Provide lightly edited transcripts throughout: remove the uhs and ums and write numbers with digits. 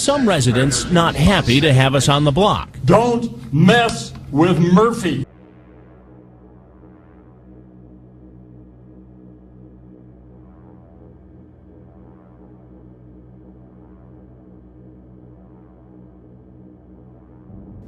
some residents not happy to have us on the block. Don't mess with Murphy.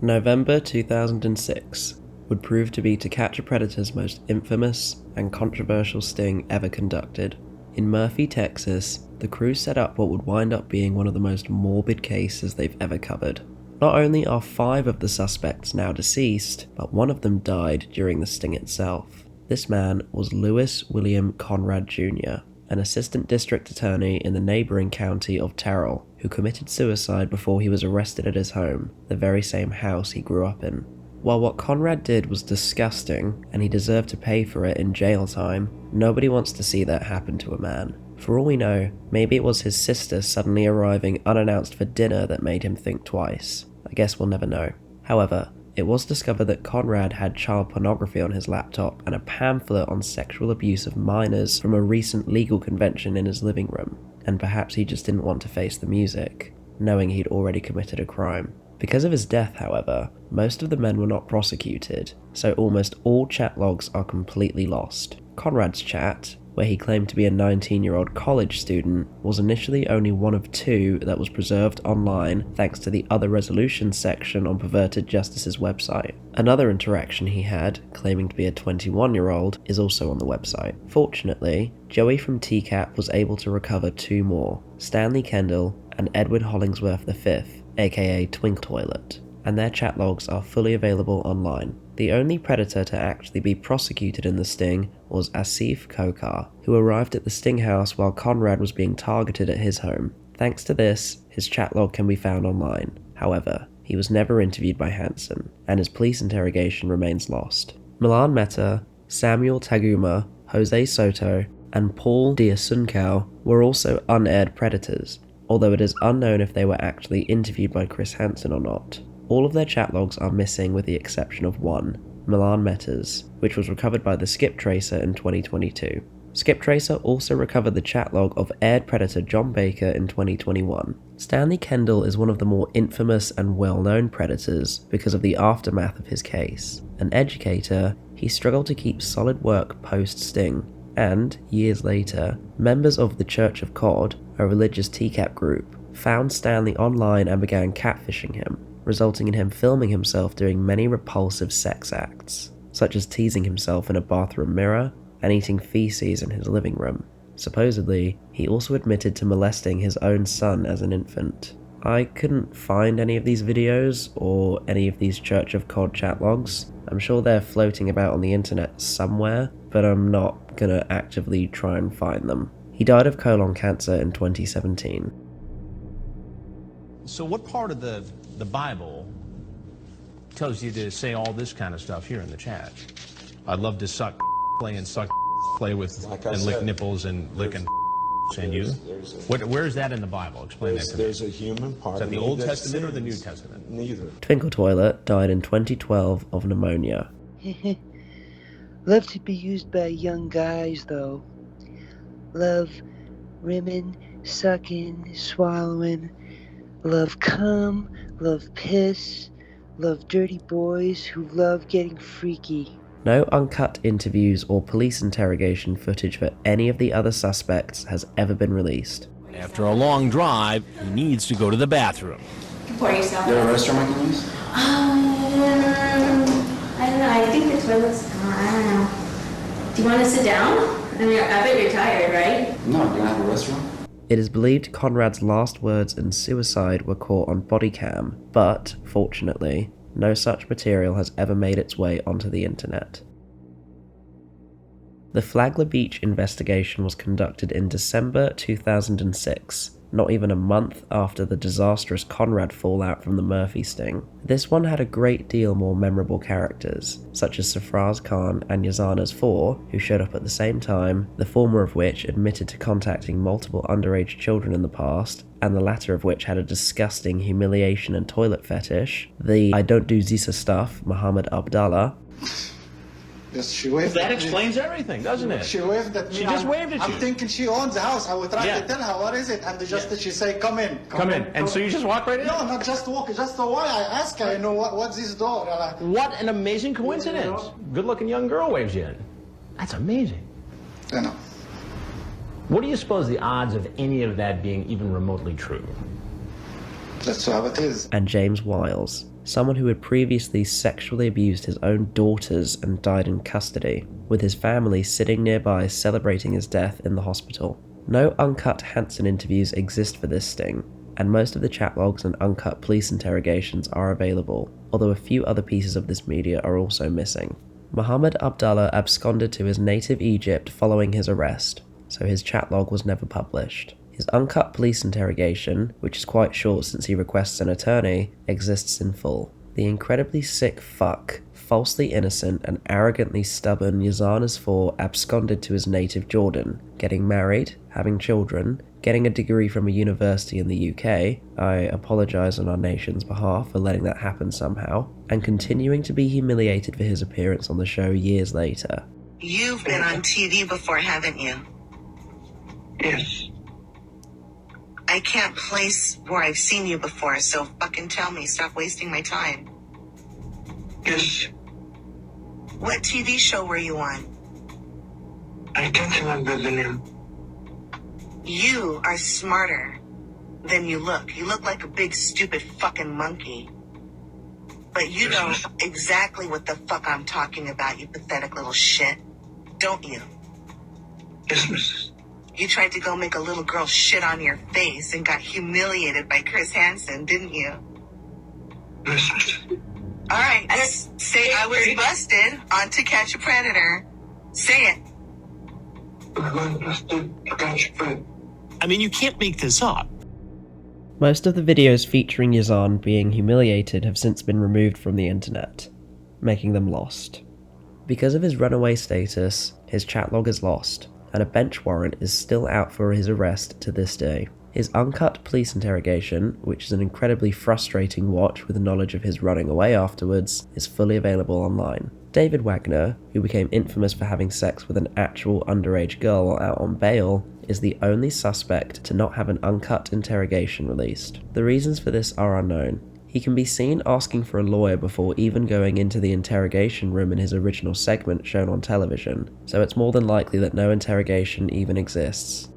November 2006 would prove to be To Catch a Predator's most infamous and controversial sting ever conducted. In Murphy, Texas, the crew set up what would wind up being one of the most morbid cases they've ever covered. Not only are 5 of the suspects now deceased, but one of them died during the sting itself. This man was Lewis William Conrad Jr., an assistant district attorney in the neighbouring county of Terrell, who committed suicide before he was arrested at his home, the very same house he grew up in. While what Conrad did was disgusting, and he deserved to pay for it in jail time, nobody wants to see that happen to a man. For all we know, maybe it was his sister suddenly arriving unannounced for dinner that made him think twice. I guess we'll never know. However, it was discovered that Conrad had child pornography on his laptop and a pamphlet on sexual abuse of minors from a recent legal convention in his living room, and perhaps he just didn't want to face the music, knowing he'd already committed a crime. Because of his death, however, most of the men were not prosecuted, so almost all chat logs are completely lost. Conrad's chat, where he claimed to be a 19-year-old college student, was initially only one of 2 that was preserved online thanks to the Other Resolutions section on Perverted Justice's website. Another interaction he had, claiming to be a 21-year-old, is also on the website. Fortunately, Joey from TCaP was able to recover 2 more, Stanley Kendall and Edward Hollingsworth V, aka Twink Toilet, and their chat logs are fully available online. The only predator to actually be prosecuted in the sting was Asif Kokar, who arrived at the sting house while Conrad was being targeted at his home. Thanks to this, his chat log can be found online. However, he was never interviewed by Hansen, and his police interrogation remains lost. Milan Mehta, Samuel Taguma, Jose Soto, and Paul Diasuncao were also unaired predators, although it is unknown if they were actually interviewed by Chris Hansen or not. All of their chat logs are missing with the exception of one, Milan Mehta's, which was recovered by the Skip Tracer in 2022. Skip Tracer also recovered the chat log of aired predator John Baker in 2021. Stanley Kendall is one of the more infamous and well-known predators because of the aftermath of his case. An educator, he struggled to keep solid work post-sting, and, years later, members of the Church of COD, a religious TCaP group, found Stanley online and began catfishing him, resulting in him filming himself doing many repulsive sex acts, such as teasing himself in a bathroom mirror and eating feces in his living room. Supposedly, he also admitted to molesting his own son as an infant. I couldn't find any of these videos or any of these Church of COD chat logs. I'm sure they're floating about on the internet somewhere, but I'm not gonna actively try and find them. He died of colon cancer in 2017. So what part of the Bible tells you to say all this kind of stuff here in the chat? I'd love to suck play and suck play with like and lick nipples and lick and and you? Where is that in the Bible? Explain that to me. There's a human part. Is that the Old Testament or the New Testament? Neither. Twinkle Toilet died in 2012 of pneumonia. Love to be used by young guys, though. Love rimming, sucking, swallowing. Love cum, love piss, love dirty boys who love getting freaky. No uncut interviews or police interrogation footage for any of the other suspects has ever been released. After a long drive, he needs to go to the bathroom. Pour yourself. Is there a restroom I can use? I don't know. I think the toilet's gone. I don't know. Do you want to sit down? I mean, I bet you're tired, right? No, do I have a restroom? It is believed Conrad's last words and suicide were caught on body cam, but, fortunately, no such material has ever made its way onto the internet. The Flagler Beach investigation was conducted in December 2006, not even a month after the disastrous Conrad fallout from the Murphy sting. This one had a great deal more memorable characters, such as Safraz Khan and Yazana's 4, who showed up at the same time, the former of which admitted to contacting multiple underage children in the past, and the latter of which had a disgusting humiliation and toilet fetish, the I don't do Zisa stuff, Muhammad Abdallah, Yes, she waved That at me. explains everything, doesn't it? She waved at me. She just waved at you. I'm thinking she owns the house. I would try Yeah. to tell her, what is it? And she say, come in. Come in. And so you just walk right in? No, not just walk. Just why I ask her, what's this door? What an amazing coincidence. Good-looking young girl waves you in. That's amazing. I know. What do you suppose the odds of any of that being even remotely true? That's how it is. And James Wiles, someone who had previously sexually abused his own daughters and died in custody, with his family sitting nearby celebrating his death in the hospital. No uncut Hansen interviews exist for this sting, and most of the chat logs and uncut police interrogations are available, although a few other pieces of this media are also missing. Muhammad Abdullah absconded to his native Egypt following his arrest, so his chat log was never published. His uncut police interrogation, which is quite short since he requests an attorney, exists in full. The incredibly sick fuck, falsely innocent and arrogantly stubborn Yazan Ep.4 absconded to his native Jordan, getting married, having children, getting a degree from a university in the UK, I apologise on our nation's behalf for letting that happen somehow, and continuing to be humiliated for his appearance on the show years later. You've been on TV before, haven't you? Yes. I can't place where I've seen you before, so fucking tell me. Stop wasting my time. Yes. What TV show were you on? I can't remember the name. You are smarter than you look. You look like a big, stupid fucking monkey. But you know exactly what the fuck I'm talking about, you pathetic little shit. Don't you? Yes, Mrs. You tried to go make a little girl shit on your face and got humiliated by Chris Hansen, didn't you? Yes, Mrs. Alright, just say I was busted on To Catch a Predator. Say it. I was busted to catch a predator. I mean, you can't make this up. Most of the videos featuring Yazan being humiliated have since been removed from the internet, making them lost. Because of his runaway status, his chat log is lost, and a bench warrant is still out for his arrest to this day. His uncut police interrogation, which is an incredibly frustrating watch with the knowledge of his running away afterwards, is fully available online. David Wagner, who became infamous for having sex with an actual underage girl while out on bail, is the only suspect to not have an uncut interrogation released. The reasons for this are unknown. He can be seen asking for a lawyer before even going into the interrogation room in his original segment shown on television, so it's more than likely that no interrogation even exists.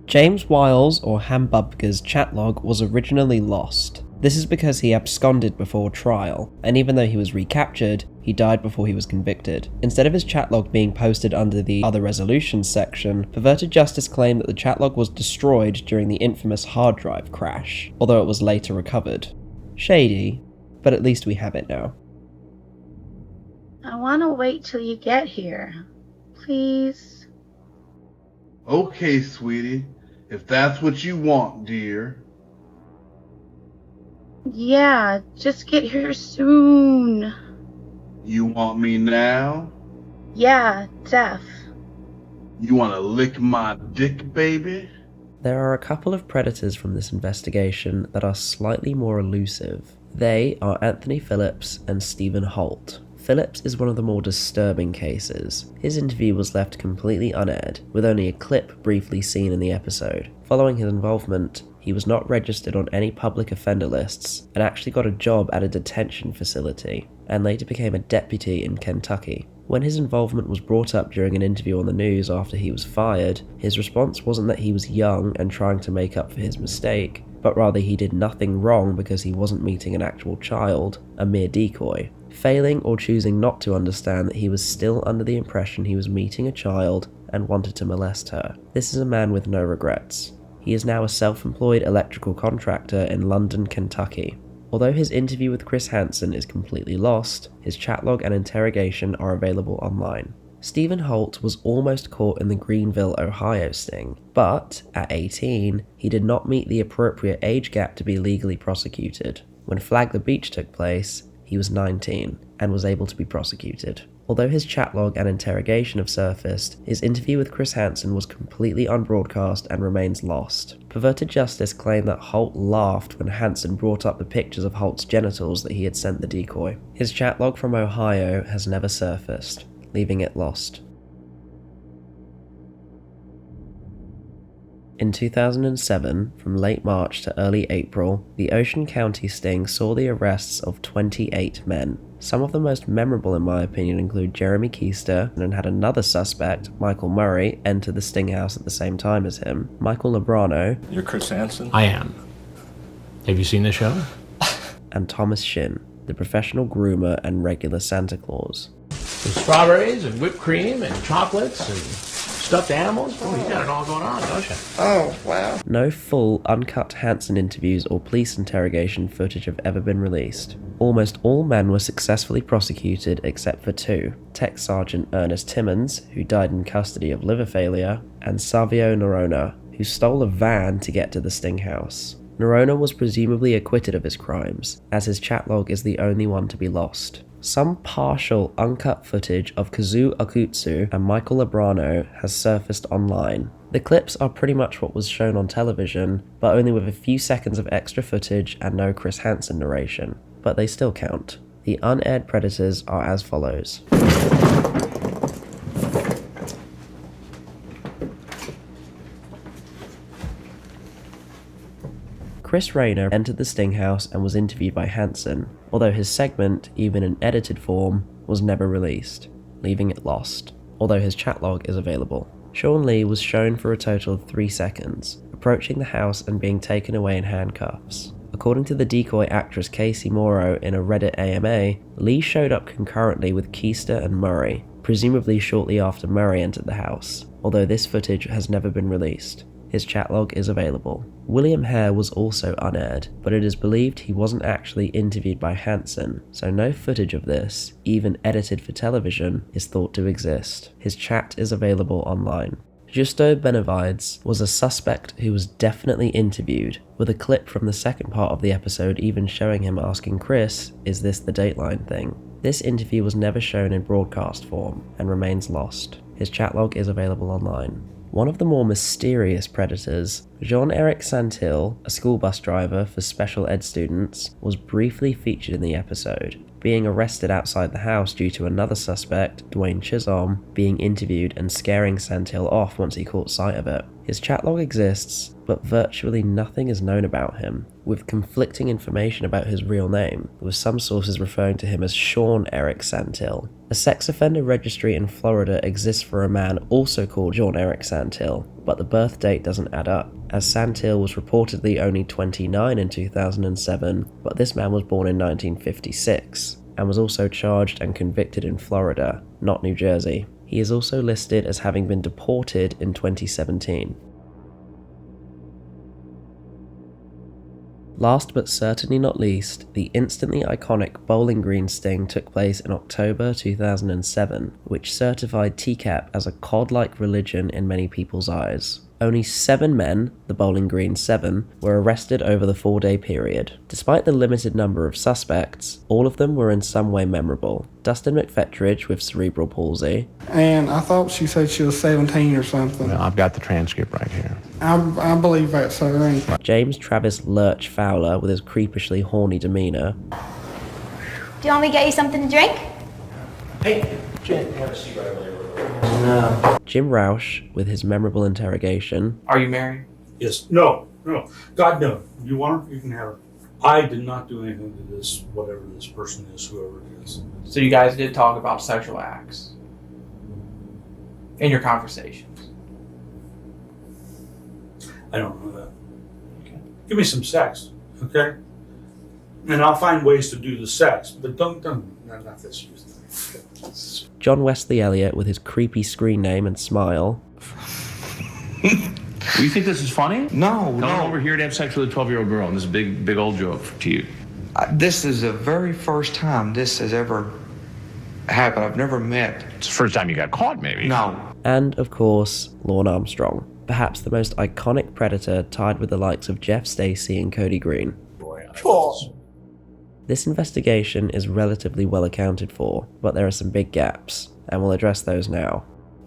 James Wiles, or Hambubka's chat log, was originally lost. This is because he absconded before trial, and even though he was recaptured, he died before he was convicted. Instead of his chat log being posted under the Other Resolutions section, Perverted Justice claimed that the chat log was destroyed during the infamous hard drive crash, although it was later recovered. Shady, but at least we have it now. I want to wait till you get here. Please? Okay, sweetie. If that's what you want, dear. Yeah, just get here soon. You want me now? Yeah, Def. You want to lick my dick, baby? There are a couple of predators from this investigation that are slightly more elusive. They are Anthony Phillips and Stephen Holt. Phillips is one of the more disturbing cases. His interview was left completely unaired, with only a clip briefly seen in the episode. Following his involvement, he was not registered on any public offender lists, and actually got a job at a detention facility, and later became a deputy in Kentucky. When his involvement was brought up during an interview on the news after he was fired, his response wasn't that he was young and trying to make up for his mistake, but rather he did nothing wrong because he wasn't meeting an actual child, a mere decoy, failing or choosing not to understand that he was still under the impression he was meeting a child and wanted to molest her. This is a man with no regrets. He is now a self-employed electrical contractor in London, Kentucky. Although his interview with Chris Hansen is completely lost, his chat log and interrogation are available online. Stephen Holt was almost caught in the Greenville, Ohio sting, but at 18, he did not meet the appropriate age gap to be legally prosecuted. When Flagler Beach took place, he was 19 and was able to be prosecuted. Although his chat log and interrogation have surfaced, his interview with Chris Hansen was completely unbroadcast and remains lost. Perverted Justice claimed that Holt laughed when Hansen brought up the pictures of Holt's genitals that he had sent the decoy. His chat log from Ohio has never surfaced. leaving it lost. In 2007, from late March to early April, the Ocean County sting saw the arrests of 28 men. Some of the most memorable in my opinion include Jeremy Keister, and had another suspect, Michael Murray, enter the sting house at the same time as him. Michael Lebrano. You're Chris Hansen? I am. Have you seen the show? And Thomas Shin, the professional groomer and regular Santa Claus. With strawberries and whipped cream and chocolates and stuffed animals? Oh, you got it all going on, don't you? Oh, wow. No full, uncut Hansen interviews or police interrogation footage have ever been released. Almost all men were successfully prosecuted except for two, Tech Sergeant Ernest Timmons, who died in custody of liver failure, and Savio Norona, who stole a van to get to the sting house. Norona was presumably acquitted of his crimes, as his chat log is the only one to be lost. Some partial, uncut footage of Kazu Akutsu and Michael Lebrano has surfaced online. The clips are pretty much what was shown on television, but only with a few seconds of extra footage and no Chris Hansen narration. But they still count. The unaired predators are as follows. Chris Rayner entered the sting house and was interviewed by Hansen, although his segment, even in edited form, was never released, leaving it lost, although his chat log is available. Sean Lee was shown for a total of 3 seconds, approaching the house and being taken away in handcuffs. According to the decoy actress Casey Morrow in a Reddit AMA, Lee showed up concurrently with Keister and Murray, presumably shortly after Murray entered the house, although this footage has never been released. His chat log is available. William Hare was also unaired, but it is believed he wasn't actually interviewed by Hansen, so no footage of this, even edited for television, is thought to exist. His chat is available online. Justo Benavides was a suspect who was definitely interviewed, with a clip from the second part of the episode even showing him asking Chris, "Is this the Dateline thing?" This interview was never shown in broadcast form, and remains lost. His chat log is available online. One of the more mysterious predators, Jean-Eric Santil, a school bus driver for special ed students, was briefly featured in the episode, being arrested outside the house due to another suspect, Dwayne Chisholm, being interviewed and scaring Santil off once he caught sight of it. His chat log exists, but virtually nothing is known about him, with conflicting information about his real name, with some sources referring to him as Sean Eric Santil. A sex offender registry in Florida exists for a man also called Sean Eric Santil, but the birth date doesn't add up, as Santil was reportedly only 29 in 2007, but this man was born in 1956, and was also charged and convicted in Florida, not New Jersey. He is also listed as having been deported in 2017. Last but certainly not least, the instantly iconic Bowling Green sting took place in October 2007, which certified TCaP as a cod-like religion in many people's eyes. Only 7 men, the Bowling Green 7, were arrested over the 4-day period. Despite the limited number of suspects, all of them were in some way memorable. Dustin McFetridge with cerebral palsy. And I thought she said she was 17 or something. Well, I've got the transcript right here. I believe that, sir. James Travis Lurch Fowler with his creepishly horny demeanor. Do you want me to get you something to drink? Hey, Jen, have a seat right over there. No. Jim Roush with his memorable interrogation. Are you married? Yes. No. God, no. You want her? You can have her. I did not do anything to this, whatever this person is, whoever it is. So you guys did talk about sexual acts in your conversations? I don't know that. Okay. Give me some sex, okay? And I'll find ways to do the sex, but don't not this. John Wesley Elliott with his creepy screen name and smile. You think this is funny? No. Come over here to have sex with a 12-year-old girl, and this is a big old joke to you. This is the very first time this has ever happened. I've never met. It's the first time you got caught, maybe. No. And, of course, Lorne Armstrong. Perhaps the most iconic predator, tied with the likes of Jeff Stacy and Cody Green. This investigation is relatively well accounted for, but there are some big gaps, and we'll address those now.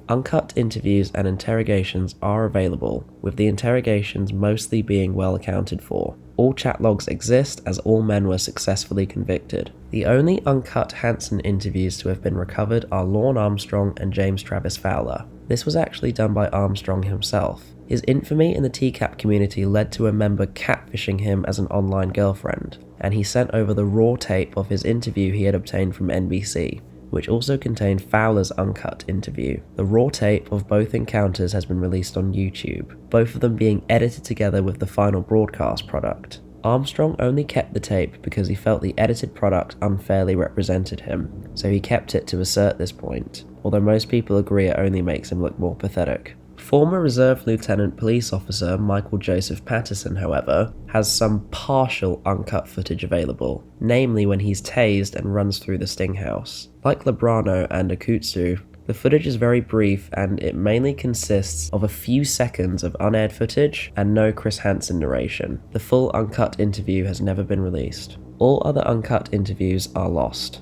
Uncut interviews and interrogations are available, with the interrogations mostly being well accounted for. All chat logs exist as all men were successfully convicted. The only uncut Hansen interviews to have been recovered are Lorne Armstrong and James Travis Fowler. This was actually done by Armstrong himself. His infamy in the TCaP community led to a member catfishing him as an online girlfriend, and he sent over the raw tape of his interview he had obtained from NBC, which also contained Fowler's uncut interview. The raw tape of both encounters has been released on YouTube, both of them being edited together with the final broadcast product. Armstrong only kept the tape because he felt the edited product unfairly represented him, so he kept it to assert this point, although most people agree it only makes him look more pathetic. Former Reserve Lieutenant Police Officer Michael Joseph Patterson, however, has some partial uncut footage available, namely when he's tased and runs through the sting house. Like Lebrano and Akutsu, the footage is very brief and it mainly consists of a few seconds of unaired footage and no Chris Hansen narration. The full uncut interview has never been released. All other uncut interviews are lost.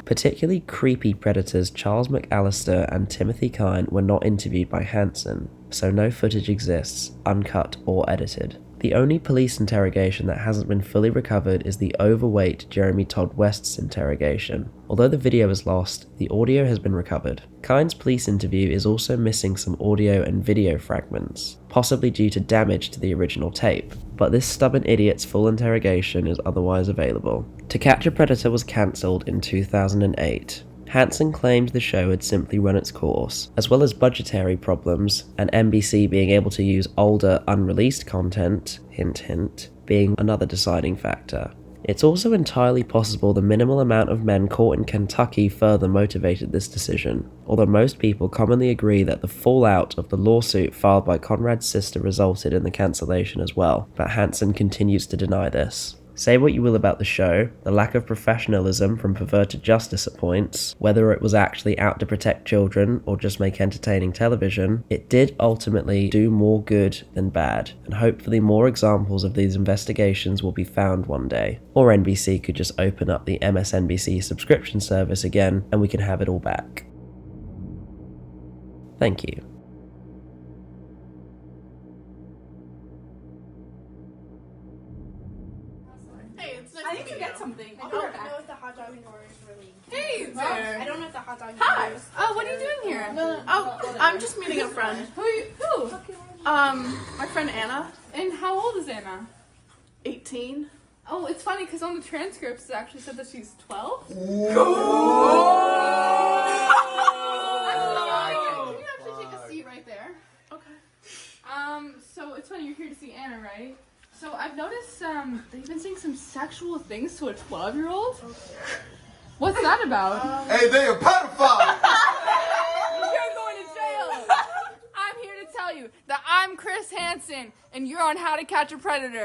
Particularly creepy predators Charles McAllister and Timothy Kine were not interviewed by Hansen, so no footage exists, uncut or edited. The only police interrogation that hasn't been fully recovered is the overweight Jeremy Todd West's interrogation. Although the video is lost, the audio has been recovered. Kine's police interview is also missing some audio and video fragments, possibly due to damage to the original tape, but this stubborn idiot's full interrogation is otherwise available. To Catch a Predator was cancelled in 2008. Hansen claimed the show had simply run its course, as well as budgetary problems, and NBC being able to use older, unreleased content, hint hint, being another deciding factor. It's also entirely possible the minimal amount of men caught in Kentucky further motivated this decision, although most people commonly agree that the fallout of the lawsuit filed by Conrad's sister resulted in the cancellation as well, but Hansen continues to deny this. Say what you will about the show, the lack of professionalism from Perverted Justice at points, whether it was actually out to protect children or just make entertaining television, it did ultimately do more good than bad, and hopefully more examples of these investigations will be found one day. Or NBC could just open up the MSNBC subscription service again and we can have it all back. Thank you. I need to get something. I don't know if the hot dog and orange really. Hey there. I don't know if the hot dog. Hi. Oh, what are you doing here? I'm just meeting a friend. Who? My friend Anna. And how old is Anna? 18. Oh, it's funny because on the transcripts it actually said that she's 12. Can you actually take a seat right there? Okay. So it's funny you're here to see Anna, right? So I've noticed they've been saying some sexual things to a 12-year-old. What's that about? Hey, they a pedophile! You're going to jail! I'm here to tell you that I'm Chris Hansen, and you're on How to Catch a Predator.